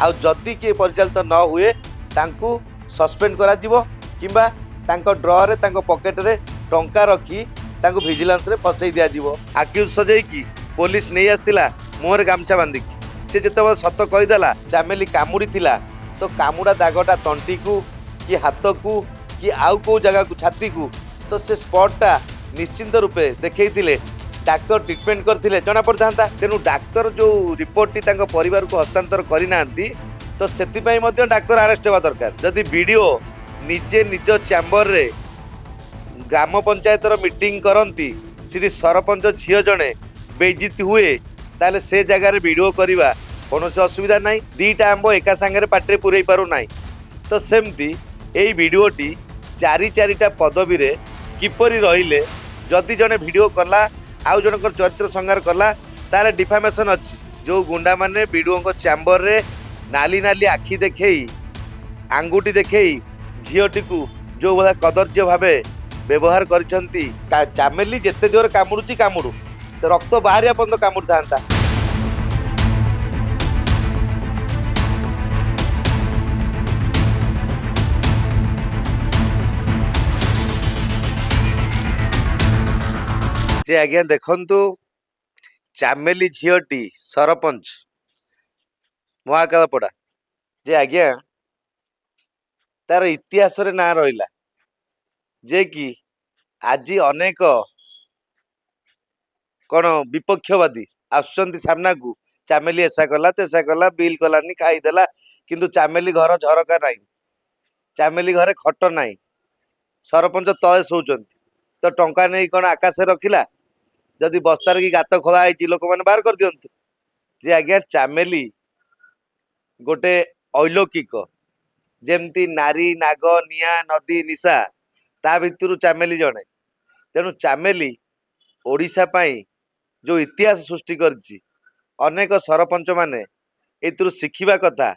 आउ जदि किए परिचालित न हुए तांकू सस्पेंड करा जिवो किंबा तांको ड्र रे तांको पॉकेट रे टंका रखी तांको विजिलेंस रे फसई दिया जिवो। आक्यूज सजई की पुलिस नहीं आसतिला मुहर गामछा बांधिकी से जेतेबेले सत कहीदेला चामेली कामुड़ी थिला तो कामुड़ा दागटा तंटी को कि हाथ को कि आउ को जगह को छाती को तो से स्पॉटटा निश्चिंत रूपे देखते डाक्तर ट्रिटमेंट करते जना पड़ता तेणु डाक्तर जो रिपोर्ट टी परिवार को हस्तांतर करना तो से डाक्तर अरेस्ट होगा दरकार। जदि वीडियो निजे निज चैम्बर रे ग्राम पंचायत मीटिंग करती सीठी सरपंच झील जड़े बेइज्जत हुए ताले से जगार वीडियो करवा कौन असुविधा ना। दीटा आंब एका सांगे पाटे पूरे पार ना तो सेमती यही वीडियोटी चारि चारिटा पदवी रे किपरि रहिले जदि जने वीडियो कला आउ जनकर चरित्र संहार कला तार डिफामेशन अच्छी। जो गुंडा माने वीडियो को चैम्बर रे नाली नाली आखि देखई आंगुठी देखई झीटी को जो भाया कदर्य भावे व्यवहार करिसंती चामेली जेते जोर कामुड़ुची कामुड़ू तो रक्त बाहरिया पर्यंत कामुड़ी था। जे आज्ञा देखंतु चामेली झीटी सरपंच महाकालपड़ा जे आज्ञा तार इतिहास रे ना रहिला जे कि आज अनेक कौन विपक्षवादी आसुचंती सामना को चामेली ऐसा कला तेसा कला बिल कलानी खाईदेला किंतु चामेली घर झरका नाई चामेली घरे खट नाई सरपंच तले शोचंती तो टंका नहीं कौन आकाश रखिला जदि बस्तार की गात खोला है लोक मैंने बाहर कर दियंतु जे आज्ञा चामेली गोटे अलौकिक जेमती नारी नाग निया नदी निशा ता भितर चामेली जड़े तेणु चामेली ओडिशा पाई जो इतिहास सृष्टि करछि अनेक सरपंच माने एतरु शिखिबा कथा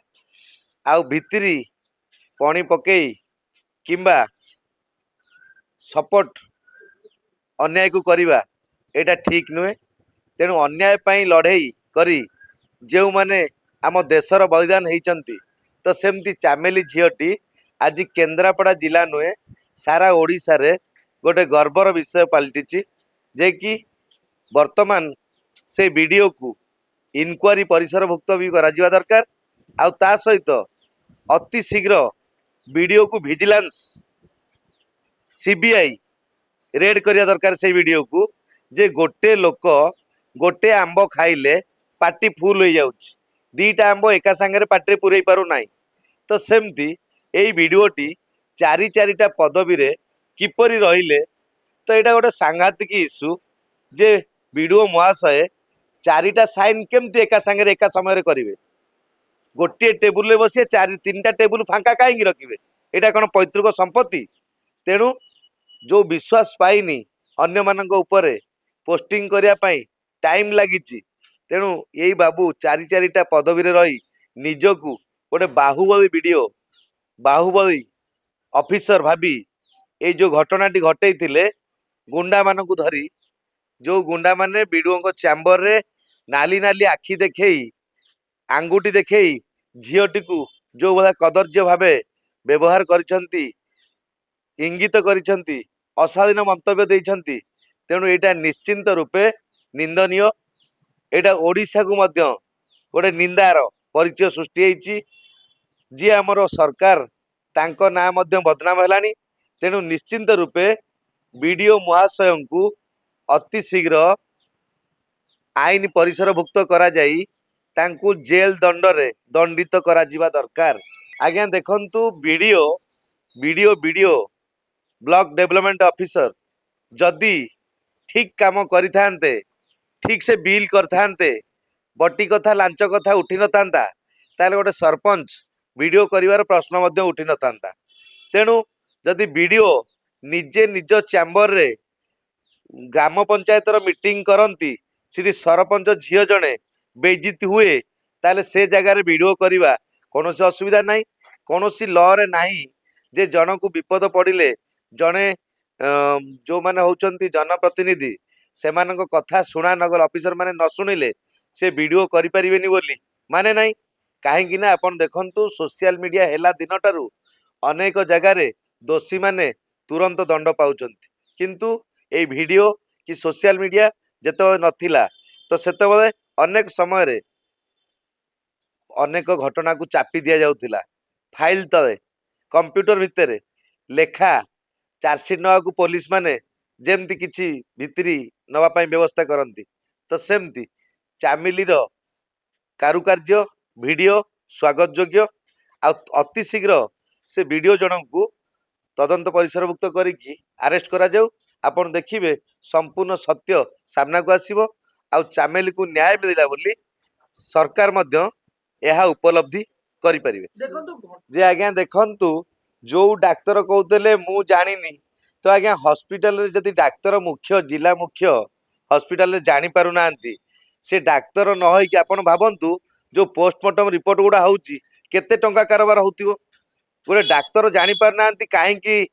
आउ भितरी पानी पकई किंबा सपोर्ट अन्याय को करिबा एटा ठीक नुहे। तेणु अन्याय पाई लड़ई करी जो माने आम देशर बलिदान होती तो सेमती चामेली झीटी आज केन्द्रापड़ा जिला नुहे सारा ओडिशा रे गोटे गर्वर विषय पलटि जे कि वर्तमान से वीडियो को इनक्वारी परिसरभुक्त भी करा दरकार आउ ता सहित अति शीघ्र वीडियो को विजिलेंस सीबीआई रेड करिया दरकार से वीडियो को जे गोटे लोक गोटे आंब खाइले पाटी फुल हो जाउछ दीटा आंब एका सांगे पाटे पूरे पारु ना तो सेमती यही वीडियोटी चारि चारिटा पदवी रे किपरि रहिले तो यहाँ गोटे सांघातिक इश्यू जे वीडियो महाशय चारिटा साइन केमती एका सांगे एका समय करेंगे गोटे टेबुल रे बसिए चारि तीनटा टेबुल फांका कहीं रखिए यहाँ कौन पैतृक संपत्ति। तेणु जो विश्वास पाइनी अन्य मानक उपरे पोस्टिंग करने टाइम लगी तेणु यही बाबू चारि चारिटा पदवी रे रही निजकू गोटे बाहुबली वीडियो बाहुबली ऑफिसर भाभी ये जो घटनाटी घटई थिले गुंडा मानक धरी जो गुंडा माने वीडियो को चैम्बर रे नाली नाली आखि देखई आंगुठी देखई झीटी को जो भाया कदर्य भावे व्यवहार करिसंती इंगित करिसंती अशालीन मंतव्य देइसंती तेणु यहाँ निश्चिंत रूपे निंदनीय यहाँ ओडिशा को मध्य गोटे निंदार परिचय सृष्टि होती जी आमर सरकार तांको ना मध्य बदनाम हेलानी। तेणु निश्चिंत रूपे वीडियो महाशय को अति शीघ्र आईन परिसरभुक्त करा जाई तांको जेल दंड रे दंडित करा जिबा दरकार। आज्ञा देखंतु video video video block development officer जदि ठीक काम करिथांते ठीक से बिल करथांते बटी कथा लांच कथा उठी न तांता ताले गोटे सरपंच वीडियो करिवार प्रश्न मध्य उठी न तांता। तेणु जदि वीडियो निजे निज चैम्बर रे ग्राम पंचायत मीटिंग करती सीठी सरपंच झील जड़े बेइज्जत हुए ताले से जगार वीडियो करवा कौन असुविधा ना कौन लॉ रे नाही जे जन को विपद पड़े जड़े जो मैंने होचंती जनप्रतिनिधि से कथा शुणा नगल ऑफिसर माने न शुणिले से वीडियो करि परिबेनी बोली माने नाही कहीं ना आपण देखंतु सोशल मीडिया हेला दिनटारू अनेक जगार दोषी माने तुरंत दंड पाउचंती किंतु ए वीडियो कि सोशल मीडिया जत नथिला तो सेतबेले अनेक समय अनेक घटना को चापी दि जाउथिला फाइल तले कंप्यूटर भितर लेखा चार्जसीट नवा को पुलिस माने जेमती किछि भितरी नवा पई व्यवस्था करंती तो सेमती चामिलीर कारुकार्य वीडियो स्वागत योग्य आ अति शीघ्र से वीडियो जनक को तदंत परिसरभुक्त करिकी अरेस्ट करा जाऊ आपण देखिबे संपूर्ण सत्य सामना को आसीबो आ चामेली को न्याय मिलिला बोली सरकार मध्य यह उपलब्धि करि परिबे जे आज्ञा देखंतु जो डाक्तर कहते मु जानिनी तो आज्ञा हॉस्पिटल रे जदि डाक्तर मुख्य जिला मुख्य हॉस्पिटल रे जानि पारु नांती से डाक्तर न होई कि आपण भाबंतु जो पोस्टमार्टम रिपोर्ट गुडा होउची केते टंका कारोबार होतिबो गोटे डाक्तर जानि पार नांती काहेकि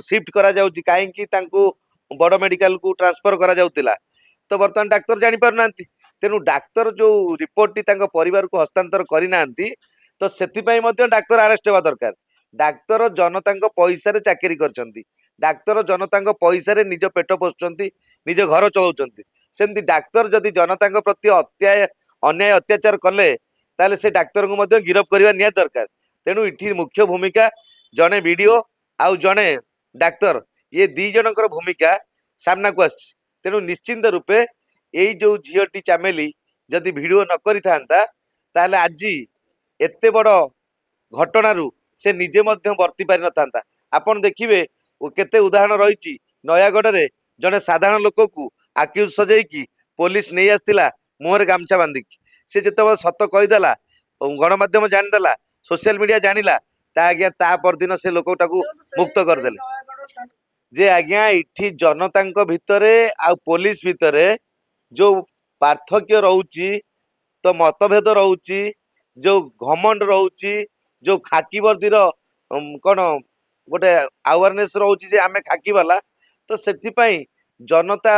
शिफ्ट करा जाउची काहेकि तांको बड़ मेडिकल को ट्रांसफर करा जाउतिला तो बर्तमान डाक्तर जानि पार नांती तेणु डाक्तर जो रिपोर्ट टी तांको परिवार को हस्तांतर करि नांती तो सेति पई मध्य डाक्तर अरेस्ट हेबा दरकार डाक्तर जनता पैसा रे चाकरी करछंती डाक्तर जनता पैसा रे निज पेट पोषुचंती निज घर चलाउचंती सेमती डाक्तर जदि जनता प्रति अन्याय अत्याचार कले ताले से डाक्तर को मध्य गिरफ करबा निया दरकार तेणु इठी मुख्य भूमिका जने वीडियो आउ जने डाक्तर ये दी जनकर भूमिका सामना को आछि तेणु निश्चिंत रूपे एई जो झीटी चामेली जदि वीडियो न करि थांता ताले आज एते बड़ घटनारू से निजे मध्य वर्ती पारि नथांता आपण देखिबे केते उदाहरण रही नयागढ़ रे जने साधारण लोक को आक्यूज सजेकी पुलिस नहीं आसला मुहर गामछा बांधिकी से जिते सत कहीदेला गणमाध्यम जानीदेला सोशल मीडिया जानिला ता आज्ञा ता परदिन से लोकटा को मुक्त करदेले जे आज्ञा इठी जनता भितरे आ पुलिस भितरे जो पार्थक्य रोची तो मतभेद रोची जो घमंड रोची जो खाकी वर्दीर कौन गोटे अवेयरनेस रोची जे आमे खाकी वाला तो सेठिपाई जनता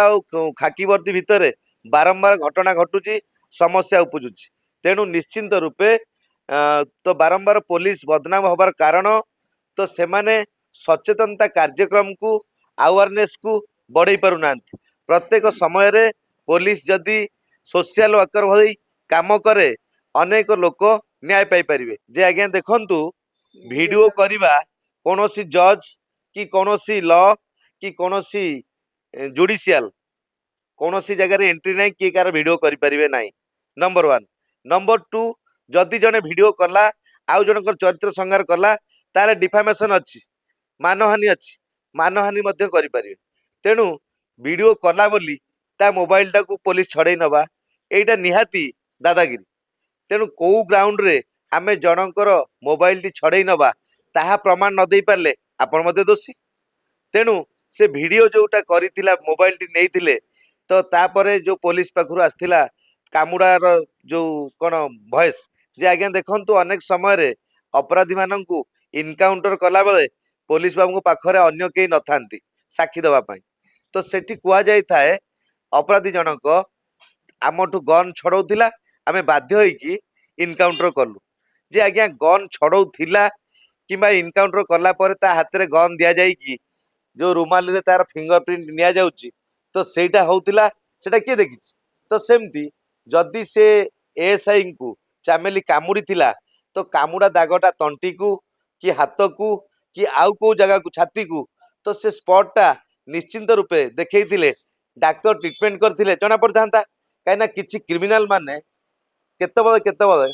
खाकी वर्दी भितर बारंबार घटना घटुची समस्या उपजुची तेणु निश्चिंत रूपे तो बारंबार पुलिस बदनाम होबार कारण तो सेमाने सचेतनता कार्यक्रम को अवेयरनेस को बढ़ई पारुना प्रत्येक समय रे पुलिस जदि सोशल वर्कर भई काम करे अनेक लोक न्याय पाई परिवे जे आज्ञा देखंतु वीडियो करिबा कोनोसी जज कि कोनोसी लॉ कि कोनोसी जुडिशियल कोनोसी जगह रे एंट्री नहीं किए कार वीडियो करि परिवे नाही नंबर 1 नंबर 2 जदि जने वीडियो कला आउ जनकर चरित्र संहार कला तारे डिफामेशन अछि मानहानि अछि मानहानि मध्य करि परिवे तेणु वीडियो कला बोली ता मोबाइल टा को पुलिस छड़े नबा एटा निहाती दादागिरी तेणु कौ ग्राउंड रे आमे जनकर मोबाइल टी छड़े नबा ताहा प्रमाण न दे पारले आपण मते दोषी तेणु से वीडियो जोटा करितिला मोबाइल टी नेइतिले तो तापरे जो पुलिस पाखरु आस्थिला कामुडार जो कोन वॉइस जे आज्ञा देखंतु अनेक समय रे अपराधी माननकु इनकाउंटर कला बेले पुलिस बाबू को पाखरे अन्य केही नथांती साक्षी दबा पई तो सेठी कुआ जाई थाए अपराधी जनक आमठू गन छड़ौथिला आमे बाध्य होइकी इनकाउंटर कलु जे आज्ञा गन छड़ौथिला किंबा इनकाउंटर कला परे ता हाथ रे गन दिया जाई की जो रुमाल रे तार फिंगरप्रिंट निया जाउची तो सेटा होउथिला सेटा के देखिछि तो सेमती जदि से एएसआई को चामेली कामुड़ी थिला तो कामुड़ा दागटा तंटी को कि हाथ को कि आउ को जगह को छाती को तो से स्पॉट टा निश्चिंत रूपे देखैथिले डाक्टर ट्रीटमेंट करथिले जना पड़थांता काइना किछि क्रिमिनल माने केतबळे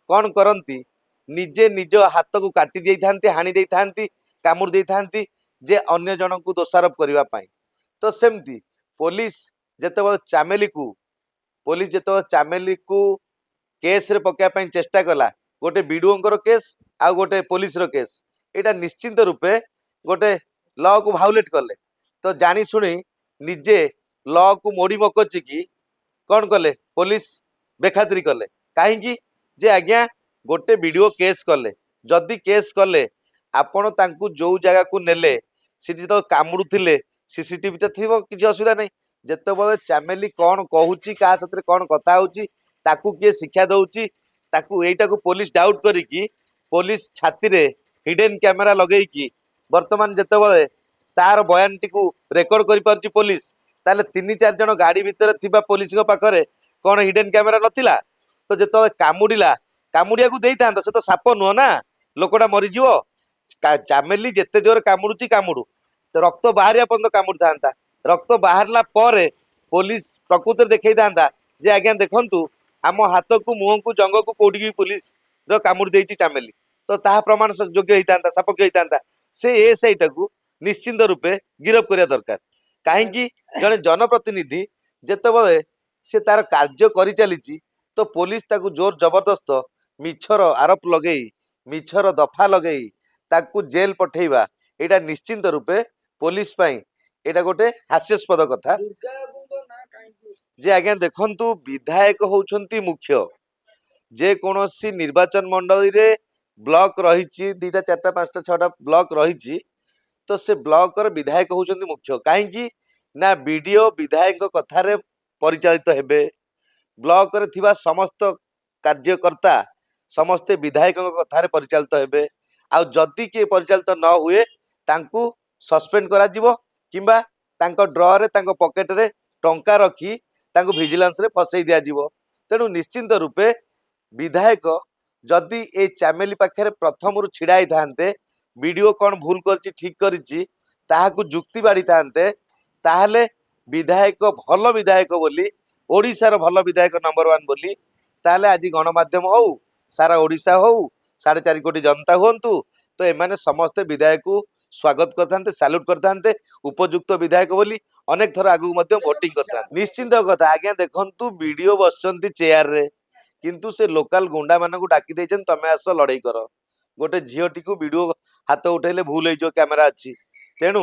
कौन करती निजे निज हाथ को काटी दे थांती हाणी दे थांती कामुड़ दे थांती जे अन्य जन को दोषारोप करबा पाई तो सेमती पुलिस जेतेबळे चामेली को केस रे पकाया पाई चेष्टा कला गोटे वीडियोंकर केस आ गोटे पुलिस रो केस एटा निश्चिंत रूपे गोटे लॉ को भाउलेट कले तो जानी सुनी निजे लॉ को मोड़ी मकची की कौन कले पुलिस बेखातिरी कले कहीं जे आज्ञा गोटे वीडियो केस कले जदि केस कले आपण तांकु जो जगह को नेले सिटी तो कामुड़ुथिले सीसीटीवी तो थी किसी असुविधा नहीं जेतेबळे चामेली कौन कहूची का साथे कौन कथा होची ताकू किए शिक्षा दउची ताकू एटाकू पुलिस डाउट करिकी पुलिस छाती रे हिडन कैमेरा लगेइकी वर्तमान जेतेबेले तार बयान टी रेकर्ड करि पारची पुलिस ताले 3-4 जन गाड़ी भितर थिबा पुलिस पाखरे कौन हिडन कैमेरा नथिला तो जेत कामुड़िला कामुड़िया को देता से तो साप नुह ना लोकटा मरीज चामेली जेते जोर कामुड़ुची कामुड़ू तो रक्त बाहरिया पर्यंत कामुड़ी था रक्त बाहरला पर पुलिस प्रकृति देखई था जे आज्ञा देखंतु आम हाथ को मुह को जंग को कोड़ी पुलिस कामुड़ी देती चामेली तो ताहा प्रमाण योग्य होता सपक्ष होता से एसआईटा को निश्चिंत रूपे गिरफ करिया दरकार कहीं जड़े जनप्रतिनिधि जेतेबेले से तार कार्य करि चलीची तो पुलिस ताकू जोर जबरदस्त मिछर आरोप लगे मिछर दफा लगे ताकू जेल पठेबा एटा निश्चिंत रूपे पुलिस पाई एटा गोटे हास्यास्पद कथा जे आज्ञा देखंतु विधायक होउछंती मुख्य जे कोनोसी निर्वाचन मंडली रे ब्लॉक रही 2टा 4टा 5टा 6टा ब्लॉक रही तो से ब्लॉक विधायक होउछंती मुख्य कहीं ना वीडियो विधायक कथार परिचालित हेबे ब्लॉक रे थिबा समस्त कार्यकर्ता समस्ते विधायक कथार परिचालित हेबे आ जदि किए परिचालित न हुए तांकू सस्पेंड करा जिवो किंबा तांको ड्रॉ रे तांको पॉकेट रे टंका रखी तांको विजिलेंस रे फसई दिया जिवो तेणु निश्चिंत रूपे विधायक जदि ए चामेली पाखे प्रथम छिड़ाई थांते वीडियो कौन भूल करछि ठीक करिछि ताहाकू जुक्ति बाड़ी थांते ताहले विधायक भल विधायक बोली ओडिशार भल विधायक नंबर 1 बोली ताहले आज गणमाध्यम हो सारा ओडिशा हो 4.5 कोटी जनता हुंतु तो एमाने समस्ते विधायक को स्वागत करते साल्यूट करते उपयुक्त विधायक बोली अनेक थर आगु वोटिंग करते निश्चिंत कथा आज्ञा देखंतु वीडियो बसचंती चेयर रे किंतु से लोकल गुंडा मान को डाकी देछन तमे आस लड़ाई कर गोटे झीटी को वीडियो हाथ उठेले भूल हो कैमेरा अच्छी तेणु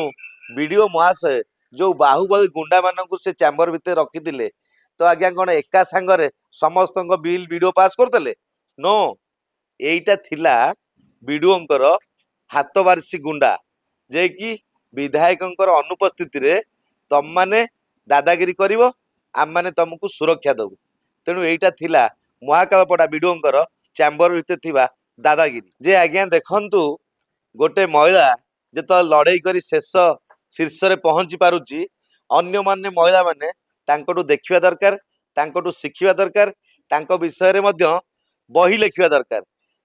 वीडियो महाशय जो बाहुबली गुंडा मान को से चैम्बर भितर रखी तो आज्ञा कौन एका सांगरे समस्त बिल वीडियो पास करते नो एटा थिला वीडियोंकर हाथ बारिशी गुंडा जे कि विधायकंकर अनुपस्थिति रे तम माने दादागिरी करिवो आम माने तुमको सुरक्षा दबु तेणु एटा थिला महाकालपड़ा वीडियोंकर चैम्बर भितर थिबा दादागिरी जे आज्ञा देखंतु गोटे महिला जेत लड़ाई करी शेष शीर्ष रे पहुंची पारुची अन्य माने महिला माने तांकोटू देखिबा दरकार तांकोटू शिखिबा दरकार तांको विषय रे मध्य बही लिखिबा दरकार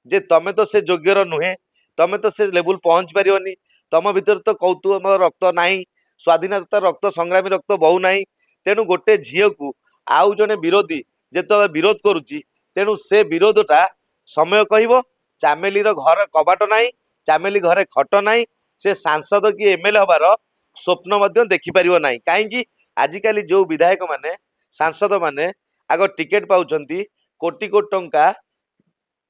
जे तमे तो से योग्यर नुहे तमे तो से लेवल पहुंच पारिबनी तम भीतर तो कौतुक रक्त नाही स्वाधीनता रक्त संग्रामी रक्त बहु नाही तेणु गोटे झील को आउ जने विरोधी जेत विरोध करुची तेणु से विरोधटा समय कहब चामेली घर कबाट नाही चामेली घरे खट नाही से सांसद कि एमएलए हबार स्वप्न देखिपार ना कहीं आजिकल जो विधायक माने सांसद माने आग टिकेट पाउछंती कोटी कोटी टंका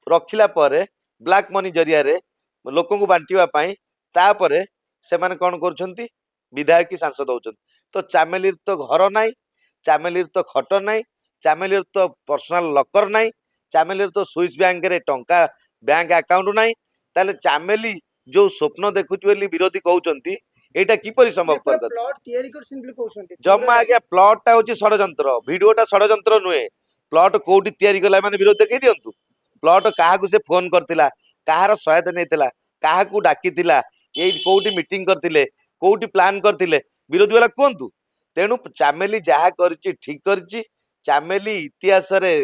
रखिला परे ब्लैक मनी जरिया रे लोक को बांटिवा पाई तापरे से माने कौन करुछंती विधायक की सांसद होउछंती तो चामेलीर तो घर नाई चामेलीर तो खट नाई चामेलीर तो पर्सनल लकर नाई चामेलीर तो स्विस बैंक रे टंका बैंक अकाउंट नाई ताले चामेली जो स्वप्न देखुची बोली विरोधी कहउछंती एटा किपरि संभव करगत प्लॉट तयारी कर सिंपली कहउछंती जम्मा आज्ञा प्लॉट टा होची षडयंत्र वीडियोटा षडयंत्र नुहे प्लॉट कोठी तयारी कला माने विरोध देखै दियंतु प्लॉट काहाकू से फोन करतिला काहार सहायता नेतिला काहाकू डाकितिला एई कोठी मीटिंग करतिले कोठी प्लान करतिले विरोधी वाला कोंतु तेणु चामेली जहा करची ठीक करची चामेली इतिहास रे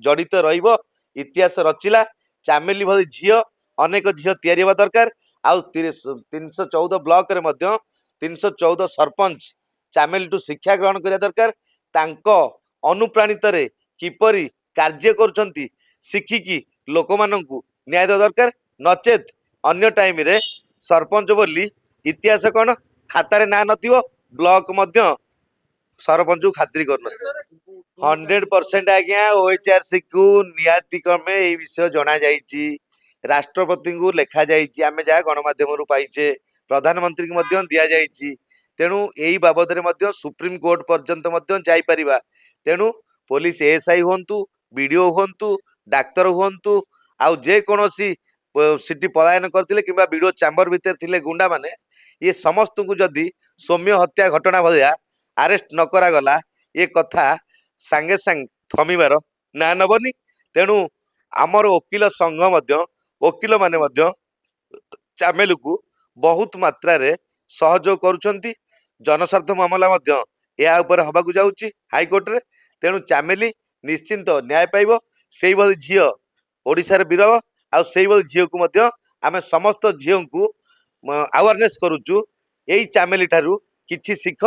जड़ित रहिबो इतिहास रचिला चामेली भली झियो अनेक झील तैयारी हवा दरकार आउ 314 ब्लॉक रे मध्य 314 सरपंच चामेली टू शिक्षा ग्रहण करिया दरकार तांको अनुप्राणित रे किपरि कार्य करुछंती शिखिकी लोक माननकू न्याय दे दरकार नचेत अन्य टाइम रे सरपंच बोली इतिहास कौन खातारे ना नथिबो ब्लॉक मध्य सरपंच को खातिर कर 100% आज्ञा ओएचआरसी को नियाती क्रमे ए विषय जना जाईची राष्ट्रपति को लेखा जाईची आमे जा गणमाध्यम रु पाइचे प्रधानमंत्री को मध्य दिया जाईची तेणु एई बाबद रे मध्य सुप्रीम कोर्ट पर्यंत मध्य जाई परिबा तेणु पुलिस एएसआई होंतु वीडियो होंतु डाक्तर होंतु आउ जे कोनोसी सिटी पलायन करथिले किबा वीडियो चैम्बर भीतर थिले गुंडा माने ये समस्त को जदी सौम्य हत्या घटना भलिया अरेस्ट न करा गला ये कथा सांगे सांग थमिबार ना नबनी तेणु ଆମର ଓକିଲ ସଂଘ ମଧ୍ୟ ଓକିଲ ମାନେ ମଧ୍ୟ ଚାମେଲକୁ ବହୁତ ମାତ୍ରାରେ ସହଯୋଗ କରୁଛନ୍ତି। ଜନସ୍ୱାର୍ଥ ମାମଲା ମଧ୍ୟ ଏହା ଉପରେ ହବାକୁ ଯାଉଛି ହାଇକୋର୍ଟରେ। ତେଣୁ ଚାମେଲି ନିଶ୍ଚିନ୍ତ ନ୍ୟାୟ ପାଇବ। ସେଇଭଳି ଝିଅ ଓଡ଼ିଶାରେ ବିରଳ। ଆଉ ସେଇଭଳି ଝିଅକୁ ମଧ୍ୟ ଆମେ ସମସ୍ତ ଝିଅଙ୍କୁ ଆୱାରନେସ୍ କରୁଛୁ, ଏଇ ଚାମେଲି ଠାରୁ କିଛି ଶିଖ,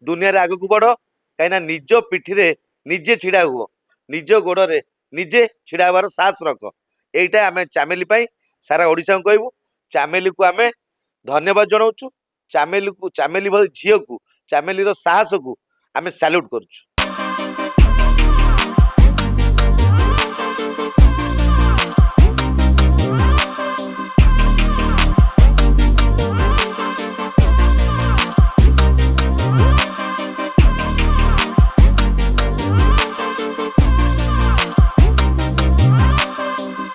ଦୁନିଆରେ ଆଗକୁ ବଢ଼। କାହିଁକିନା ନିଜ ପିଠିରେ ନିଜେ ଛିଡ଼ା ହୁଅ, ନିଜ ଗୋଡ଼ରେ ନିଜେ ଛିଡ଼ା ହେବାର ସାହସ ରଖ। এইটা ଆମେ ଚାମେଲି ପାଇଁ ସାରା ଓଡ଼ିଶାକୁ କହିବୁ। ଚାମେଲିକୁ ଆମେ ଧନ୍ୟବାଦ ଜଣାଉଛୁ। ଚାମେଲି ଭଳି ଝିଅକୁ, ଚାମେଲିର ସାହସକୁ ଆମେ ସାଲ୍ୟୁଟ୍ କରୁଛୁ।